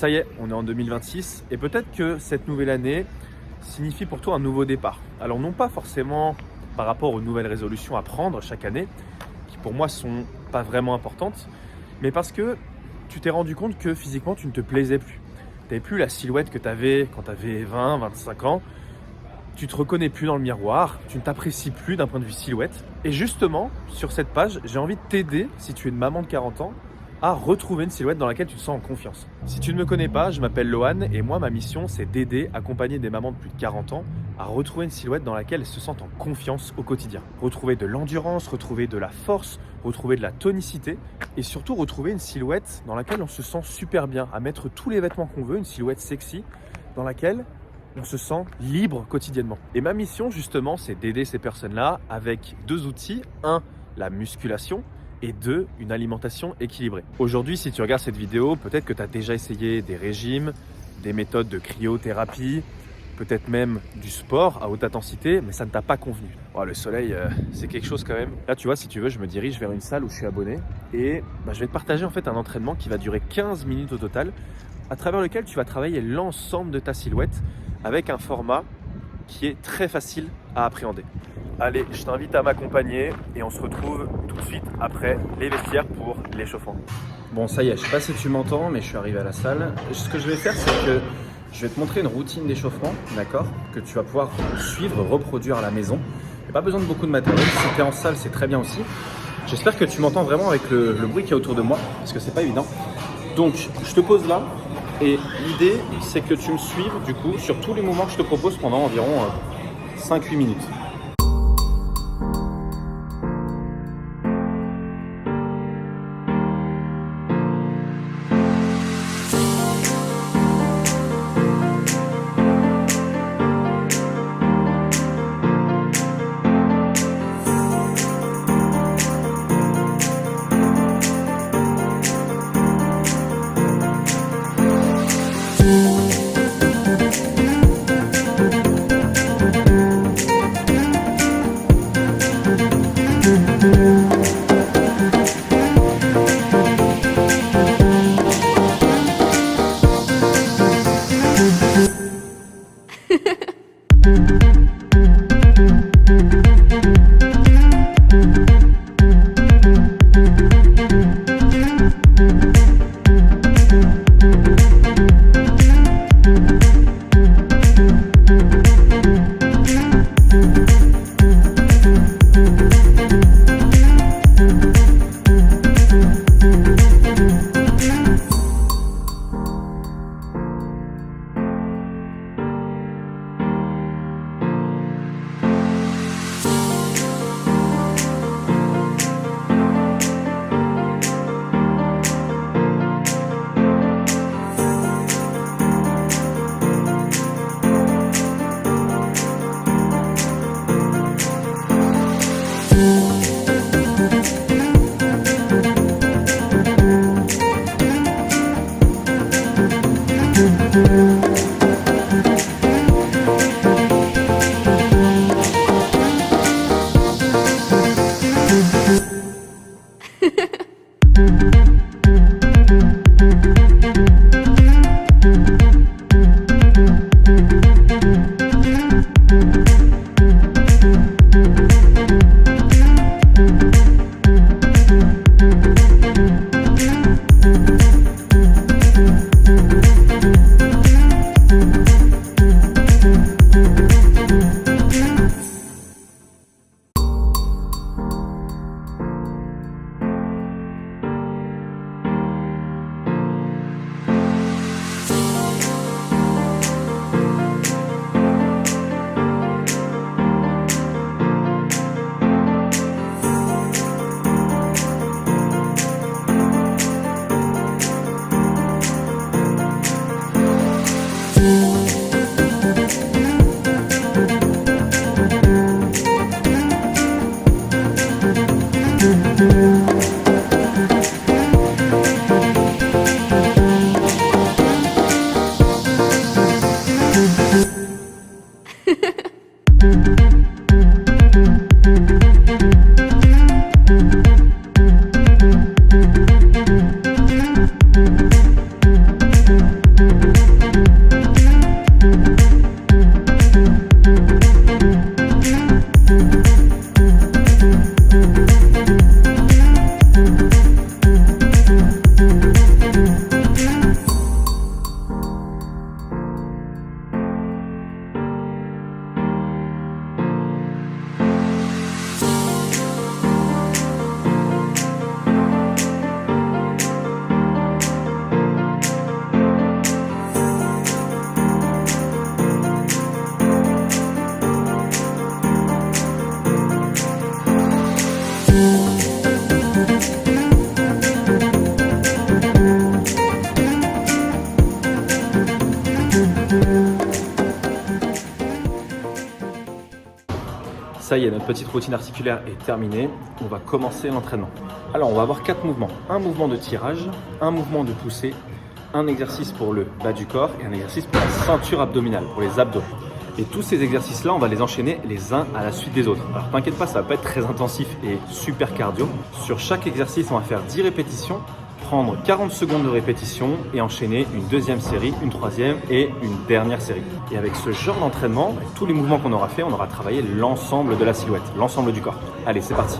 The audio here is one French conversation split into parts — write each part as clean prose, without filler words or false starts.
Ça y est, on est en 2026 et peut-être que cette nouvelle année signifie pour toi un nouveau départ. Alors non pas forcément par rapport aux nouvelles résolutions à prendre chaque année, qui pour moi sont pas vraiment importantes, mais parce que tu t'es rendu compte que physiquement tu ne te plaisais plus. Tu n'avais plus la silhouette que tu avais quand tu avais 20, 25 ans. Tu te reconnais plus dans le miroir, tu ne t'apprécies plus d'un point de vue silhouette. Et justement, sur cette page, j'ai envie de t'aider, si tu es une maman de 40 ans, à retrouver une silhouette dans laquelle tu te sens en confiance. Si tu ne me connais pas, je m'appelle Lohan et moi, ma mission, c'est d'aider, accompagner des mamans de plus de 40 ans à retrouver une silhouette dans laquelle elles se sentent en confiance au quotidien. Retrouver de l'endurance, retrouver de la force, retrouver de la tonicité et surtout retrouver une silhouette dans laquelle on se sent super bien, à mettre tous les vêtements qu'on veut, une silhouette sexy dans laquelle on se sent libre quotidiennement. Et ma mission, justement, c'est d'aider ces personnes-là avec 2 outils. 1, la musculation et 2, une alimentation équilibrée. Aujourd'hui, si tu regardes cette vidéo, peut-être que tu as déjà essayé des régimes, des méthodes de cryothérapie, peut-être même du sport à haute intensité, mais ça ne t'a pas convenu. Oh, le soleil, c'est quelque chose quand même. Là, tu vois, si tu veux, je me dirige vers une salle où je suis abonné et je vais te partager en fait un entraînement qui va durer 15 minutes au total, à travers lequel tu vas travailler l'ensemble de ta silhouette avec un format qui est très facile à appréhender. Allez, je t'invite à m'accompagner et on se retrouve tout de suite après les vestiaires pour l'échauffement. Bon, ça y est, je sais pas si tu m'entends, mais je suis arrivé à la salle. Ce que je vais faire, c'est que je vais te montrer une routine d'échauffement, d'accord, que tu vas pouvoir suivre, reproduire à la maison. Il n'y a pas besoin de beaucoup de matériel. Si tu es en salle, c'est très bien aussi. J'espère que tu m'entends vraiment avec le bruit qu'il y a autour de moi, parce que c'est pas évident. Donc, je te pose là. Et l'idée, c'est que tu me suives du coup sur tous les mouvements que je te propose pendant environ 5-8 minutes. Ça y est, notre petite routine articulaire est terminée. On va commencer l'entraînement. Alors, on va avoir 4 mouvements. Un mouvement de tirage, un mouvement de poussée, un exercice pour le bas du corps et un exercice pour la ceinture abdominale, pour les abdos. Et tous ces exercices-là, on va les enchaîner les uns à la suite des autres. Alors t'inquiète pas, ça va pas être très intensif et super cardio. Sur chaque exercice, on va faire 10 répétitions, prendre 40 secondes de répétition et enchaîner une deuxième série, une troisième et une dernière série. Et avec ce genre d'entraînement, avec tous les mouvements qu'on aura fait, on aura travaillé l'ensemble de la silhouette, l'ensemble du corps. Allez, c'est parti.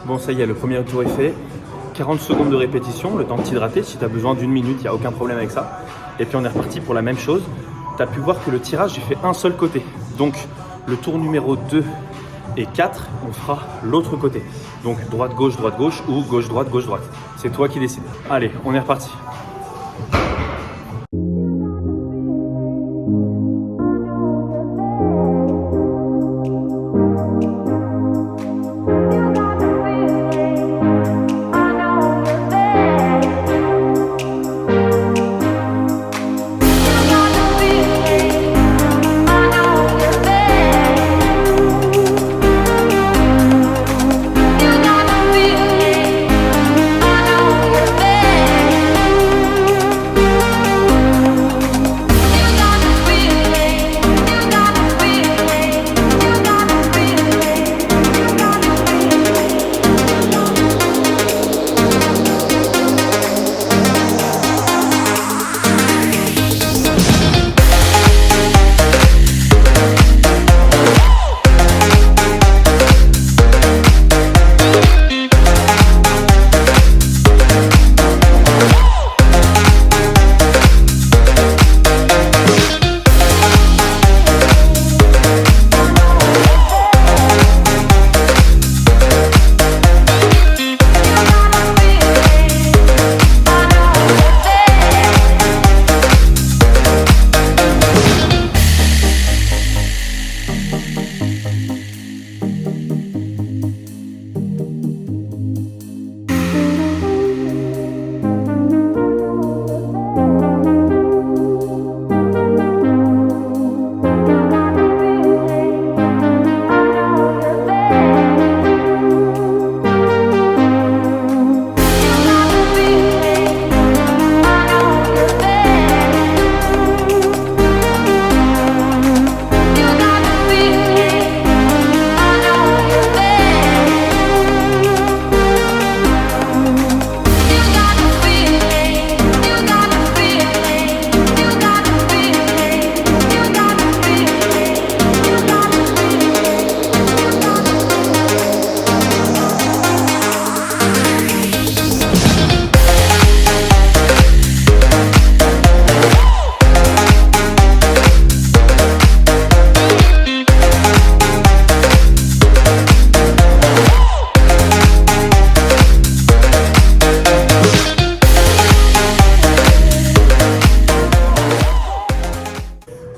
Bon, ça y est, le premier tour est fait. 40 secondes de répétition, le temps de t'hydrater. Si tu as besoin d'une minute, il n'y a aucun problème avec ça. Et puis on est reparti pour la même chose. Tu as pu voir que le tirage, j'ai fait un seul côté. Donc le tour numéro 2 et 4, on fera l'autre côté. Donc droite-gauche ou gauche-droite. C'est toi qui décides. Allez, on est reparti.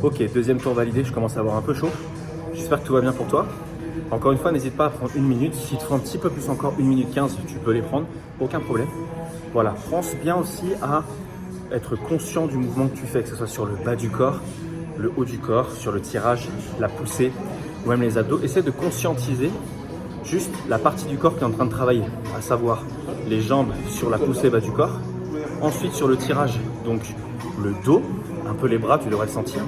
Ok, deuxième tour validé, je commence à avoir un peu chaud. J'espère que tout va bien pour toi. Encore une fois, n'hésite pas à prendre 1 minute. Si tu te faut un petit peu plus encore, 1 minute 15, tu peux les prendre, aucun problème. Voilà, pense bien aussi à être conscient du mouvement que tu fais, que ce soit sur le bas du corps, le haut du corps, sur le tirage, la poussée ou même les abdos. Essaie de conscientiser juste la partie du corps qui est en train de travailler, à savoir les jambes sur la poussée bas du corps, ensuite sur le tirage, donc le dos, un peu les bras, tu devrais le sentir.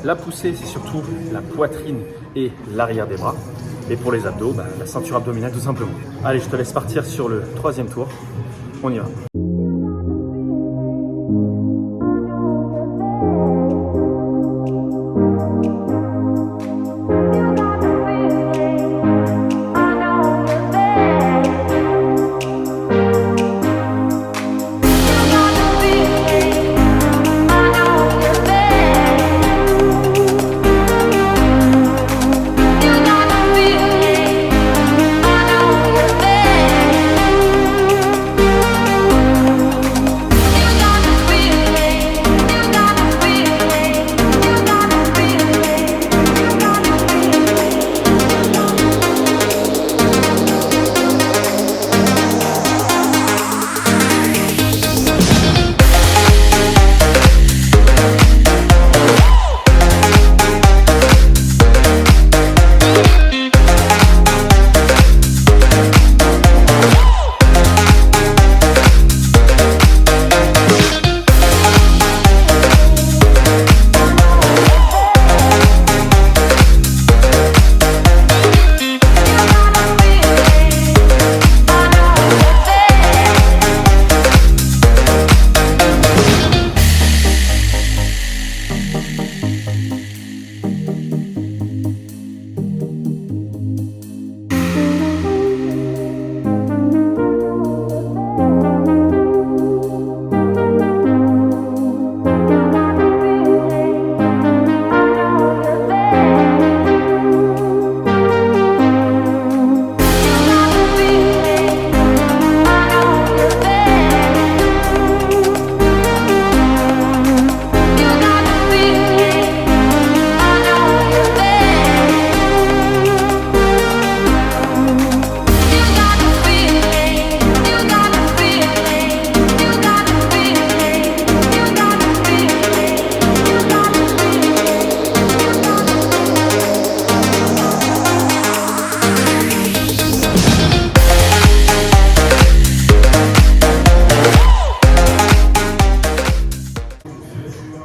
La poussée, c'est surtout la poitrine et l'arrière des bras. Et pour les abdos, la ceinture abdominale tout simplement. Allez, je te laisse partir sur le 3e tour. On y va.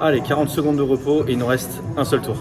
Allez, 40 secondes de repos et il nous reste un seul tour.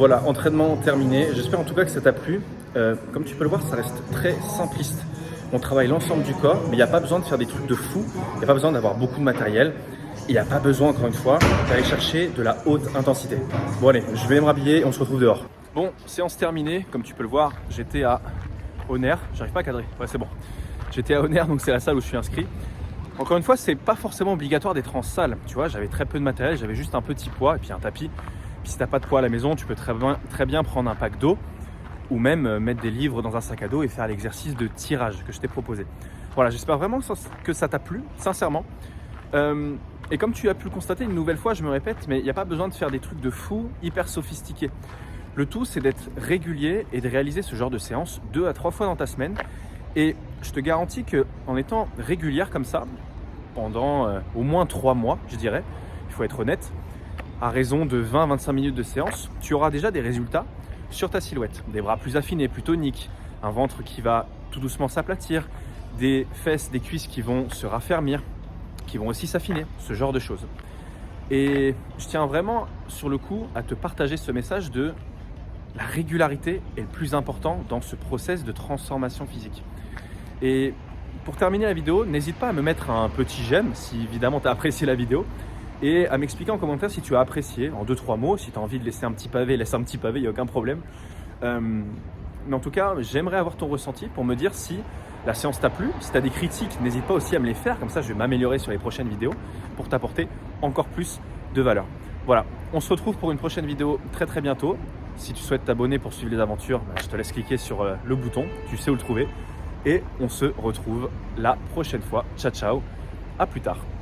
voilà, entraînement terminé. J'espère en tout cas que ça t'a plu. Comme tu peux le voir, ça reste très simpliste. On travaille l'ensemble du corps, mais il n'y a pas besoin de faire des trucs de fou. Il n'y a pas besoin d'avoir beaucoup de matériel. Il n'y a pas besoin, encore une fois, d'aller chercher de la haute intensité. Bon allez, je vais me rhabiller et on se retrouve dehors. Bon, séance terminée. Comme tu peux le voir, j'étais à Honner. J'arrive pas à cadrer. Ouais, c'est bon. J'étais à Honner, donc c'est la salle où je suis inscrit. Encore une fois, c'est pas forcément obligatoire d'être en salle. Tu vois, j'avais très peu de matériel, j'avais juste un petit poids et puis un tapis. Puis si t'as pas de poids à la maison, tu peux très bien prendre un pack d'eau ou même mettre des livres dans un sac à dos et faire l'exercice de tirage que je t'ai proposé. Voilà, j'espère vraiment que ça t'a plu, sincèrement. Et comme tu as pu le constater une nouvelle fois, je me répète, mais il n'y a pas besoin de faire des trucs de fou, hyper sophistiqués. Le tout, c'est d'être régulier et de réaliser ce genre de séance 2 à 3 fois dans ta semaine. Et je te garantis qu'en étant régulière comme ça, pendant au moins 3 mois, je dirais, il faut être honnête, à raison de 20-25 minutes de séance, tu auras déjà des résultats sur ta silhouette. Des bras plus affinés, plus toniques, un ventre qui va tout doucement s'aplatir, des fesses, des cuisses qui vont se raffermir, qui vont aussi s'affiner, ce genre de choses. Et je tiens vraiment sur le coup à te partager ce message de la régularité est le plus important dans ce process de transformation physique. Et pour terminer la vidéo, n'hésite pas à me mettre un petit j'aime si évidemment tu as apprécié la vidéo et à m'expliquer en commentaire si tu as apprécié, en 2-3 mots. Si tu as envie de laisser un petit pavé, laisse un petit pavé, il n'y a aucun problème. Mais en tout cas, j'aimerais avoir ton ressenti pour me dire si la séance t'a plu. Si tu as des critiques, n'hésite pas aussi à me les faire, comme ça je vais m'améliorer sur les prochaines vidéos pour t'apporter encore plus de valeur. Voilà, on se retrouve pour une prochaine vidéo très bientôt. Si tu souhaites t'abonner pour suivre les aventures, je te laisse cliquer sur le bouton, tu sais où le trouver. Et on se retrouve la prochaine fois. Ciao, ciao, à plus tard.